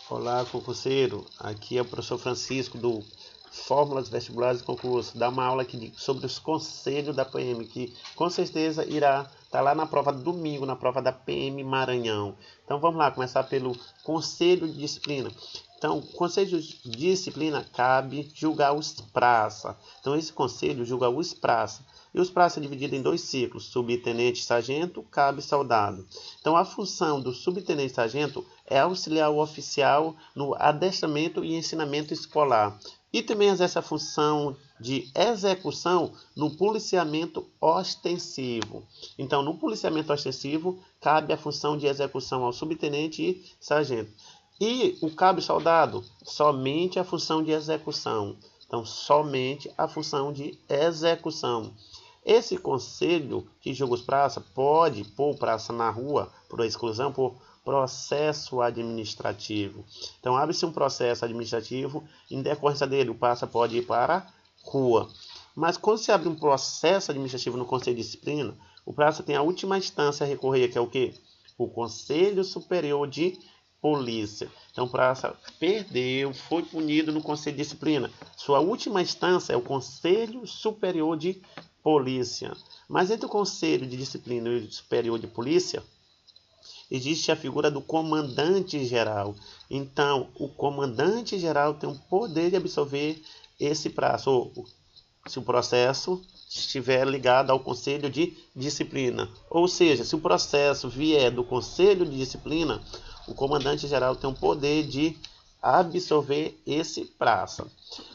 Olá, concurseiro. Aqui é o professor Francisco do Fórmulas Vestibulares e Concurso. Dá uma aula aqui sobre os conselhos da PM, que com certeza irá estar lá na prova domingo, na prova da PM Maranhão. Então vamos lá, começar pelo conselho de disciplina. Então, conselho de disciplina cabe julgar os praça. Então, esse conselho julga os praça. E os praças é dividido em dois ciclos, subtenente e sargento, cabo e soldado. Então, a função do subtenente e sargento é auxiliar o oficial no adestramento e ensinamento escolar. E também exerce a função de execução no policiamento ostensivo. Então, no policiamento ostensivo, cabe a função de execução ao subtenente e sargento. E o cabo e soldado, somente a função de execução. Então, somente a função de execução. Esse conselho que julga os praça pode pôr o praça na rua por exclusão, por processo administrativo. Então, abre-se um processo administrativo, em decorrência dele, o praça pode ir para a rua. Mas quando se abre um processo administrativo no Conselho de Disciplina, o praça tem a última instância a recorrer, que é o quê? O Conselho Superior de Polícia. Então, o praça perdeu, foi punido no Conselho de Disciplina. Sua última instância é o Conselho Superior de Polícia. Mas entre o Conselho de Disciplina e o Superior de Polícia, existe a figura do comandante-geral. Então, o comandante-geral tem o poder de absolver esse prazo, ou se o processo estiver ligado ao Conselho de Disciplina. Ou seja, se o processo vier do Conselho de Disciplina, o comandante-geral tem o poder de absolver esse prazo.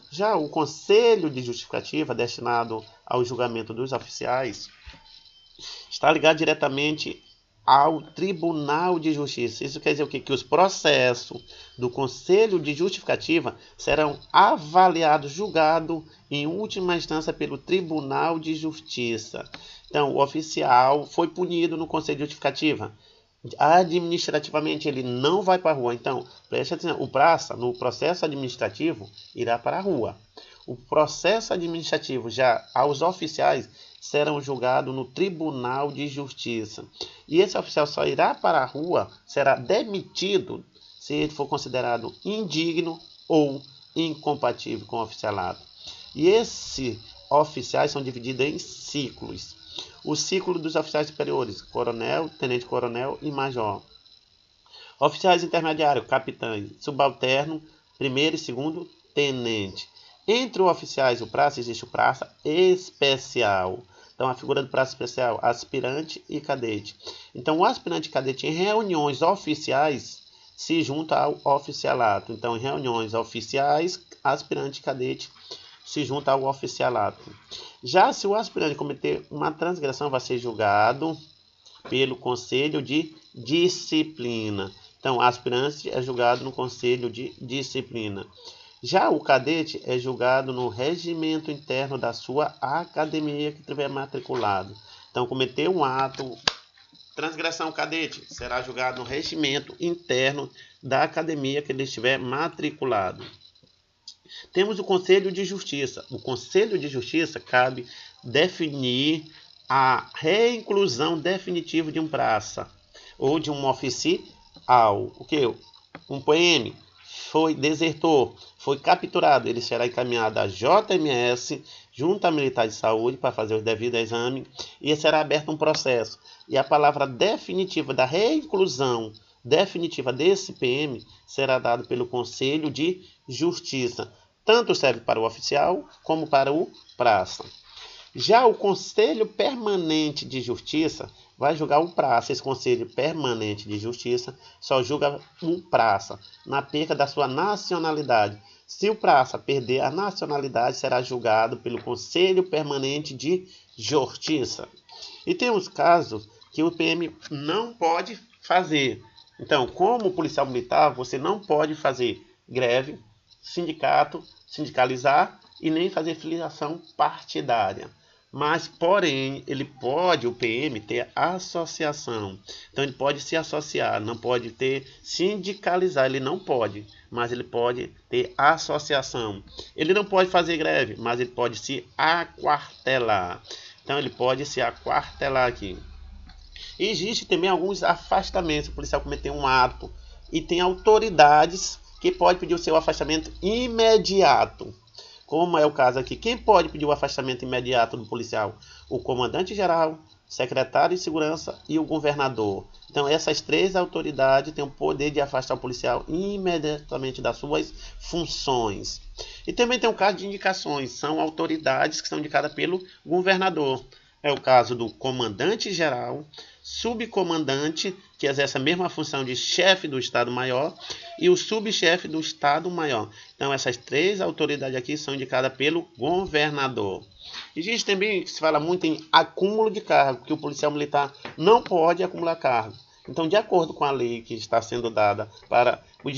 Já o Conselho de Justificativa, destinado ao julgamento dos oficiais, está ligado diretamente ao Tribunal de Justiça. Isso quer dizer o quê? Que os processos do Conselho de Justificativa serão avaliados, julgados em última instância pelo Tribunal de Justiça. Então, o oficial foi punido no Conselho de Justificativa. Administrativamente ele não vai para a rua. Então, preste atenção, o praça no processo administrativo irá para a rua. O processo administrativo já aos oficiais serão julgados no Tribunal de Justiça. E esse oficial só irá para a rua, será demitido se ele for considerado indigno ou incompatível com o oficialato. E esses oficiais são divididos em ciclos. O ciclo dos oficiais superiores, coronel, tenente-coronel e major. Oficiais intermediários, capitães, subalterno, primeiro e segundo tenente. Entre os oficiais e o praça existe o praça especial. Então, a figura do praça especial, aspirante e cadete. Então, o aspirante e cadete em reuniões oficiais se junta ao oficialato. Então, em reuniões oficiais, aspirante e cadete se junta ao oficialato. Já se o aspirante cometer uma transgressão, vai ser julgado pelo Conselho de Disciplina. Então, o aspirante é julgado no Conselho de Disciplina. Já o cadete é julgado no regimento interno da sua academia que tiver matriculado. Então, cometer um ato, transgressão cadete, será julgado no regimento interno da academia que ele estiver matriculado. Temos o Conselho de Justiça. O Conselho de Justiça cabe definir a reinclusão definitiva de um praça ou de um oficial. O que? Um PM foi desertor, foi capturado, ele será encaminhado à JMS, Junta Militar de Saúde, para fazer o devido exame, e será aberto um processo. E a palavra definitiva da reinclusão definitiva desse PM será dada pelo Conselho de Justiça. Tanto serve para o oficial como para o praça. Já o Conselho Permanente de Justiça vai julgar o praça. Esse Conselho Permanente de Justiça só julga o praça na perda da sua nacionalidade. Se o praça perder a nacionalidade, será julgado pelo Conselho Permanente de Justiça. E tem os casos que o PM não pode fazer. Então, como policial militar, você não pode fazer greve, sindicato, sindicalizar e nem fazer filiação partidária. Mas, porém, ele pode, o PM, ter associação. Então, ele pode se associar, não pode ter sindicalizar, ele não pode, mas ele pode ter associação. Ele não pode fazer greve, mas ele pode se aquartelar. Então, ele pode se aquartelar aqui. E existe também alguns afastamentos. Se o policial cometer um ato e tem autoridades que podem pedir o seu afastamento imediato. Como é o caso aqui, quem pode pedir o afastamento imediato do policial? O comandante-geral, secretário de segurança e o governador. Então essas três autoridades têm o poder de afastar o policial imediatamente das suas funções. E também tem o caso de indicações, são autoridades que são indicadas pelo governador. É o caso do comandante-geral, subcomandante, que exerce a mesma função de chefe do Estado-Maior, e o subchefe do Estado-Maior. Então essas três autoridades aqui são indicadas pelo governador. Existe também, se fala muito em acúmulo de cargo, que o policial militar não pode acumular cargo. Então, de acordo com a lei que está sendo dada para o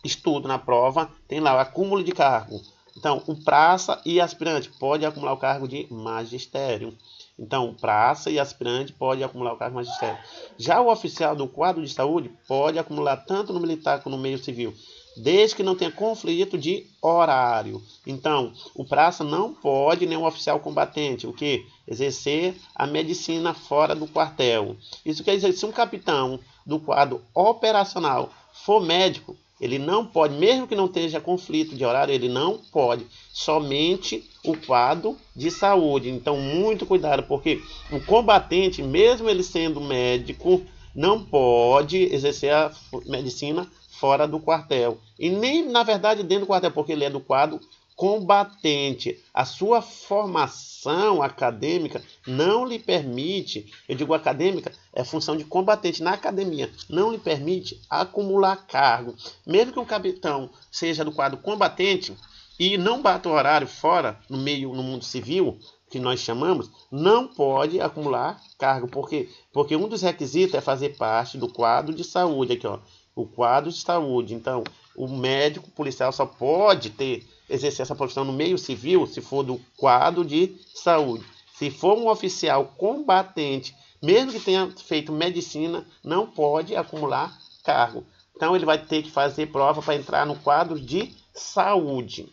estudo na prova, tem lá o acúmulo de cargo. Então, o praça e aspirante pode acumular o cargo de magistério. Então, o praça e aspirante pode acumular o cargo de magistério. Já o oficial do quadro de saúde pode acumular tanto no militar como no meio civil, desde que não tenha conflito de horário. Então, o praça não pode, nem o oficial combatente, o que? Exercer a medicina fora do quartel. Isso quer dizer que se um capitão do quadro operacional for médico, ele não pode, mesmo que não esteja conflito de horário, ele não pode. Somente o quadro de saúde. Então, muito cuidado, porque o combatente, mesmo ele sendo médico, não pode exercer a medicina fora do quartel. E nem, na verdade, dentro do quartel, porque ele é do quadro combatente. A sua formação acadêmica não lhe permite, eu digo acadêmica, é função de combatente na academia, não lhe permite acumular cargo. Mesmo que o capitão seja do quadro combatente e não bata o horário fora, no mundo civil, que nós chamamos, não pode acumular cargo. Por quê? Porque um dos requisitos é fazer parte do quadro de saúde. Aqui, ó, o quadro de saúde. Então, o médico policial só pode exercer essa profissão no meio civil se for do quadro de saúde. Se for um oficial combatente, mesmo que tenha feito medicina, não pode acumular cargo. Então, ele vai ter que fazer prova para entrar no quadro de saúde.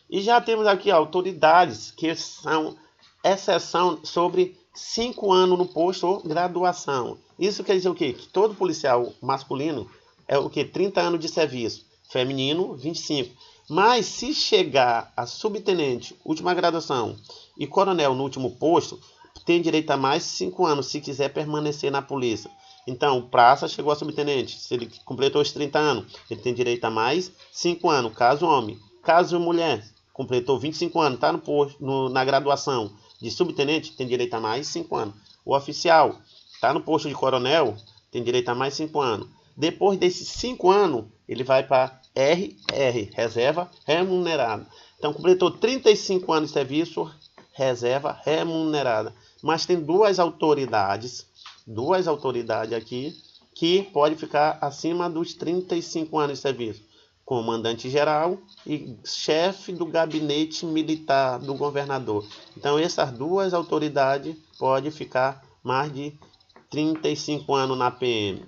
E já temos aqui autoridades que são exceção sobre 5 anos no posto ou graduação. Isso quer dizer o quê? Que todo policial masculino é o quê? 30 anos de serviço. Feminino, 25. Mas se chegar a subtenente, última graduação, e coronel no último posto, tem direito a mais 5 anos se quiser permanecer na polícia. Então, o praça chegou a subtenente. Se ele completou os 30 anos, ele tem direito a mais 5 anos. Caso homem. Caso mulher, completou 25 anos, está no posto, na graduação de subtenente, tem direito a mais 5 anos. O oficial está no posto de coronel, tem direito a mais 5 anos. Depois desses 5 anos, ele vai para RR, reserva remunerada. Então, completou 35 anos de serviço, reserva remunerada. Mas tem duas autoridades aqui, que pode ficar acima dos 35 anos de serviço. Comandante-geral e chefe do gabinete militar do governador. Então, essas duas autoridades podem ficar mais de 35 anos na PM.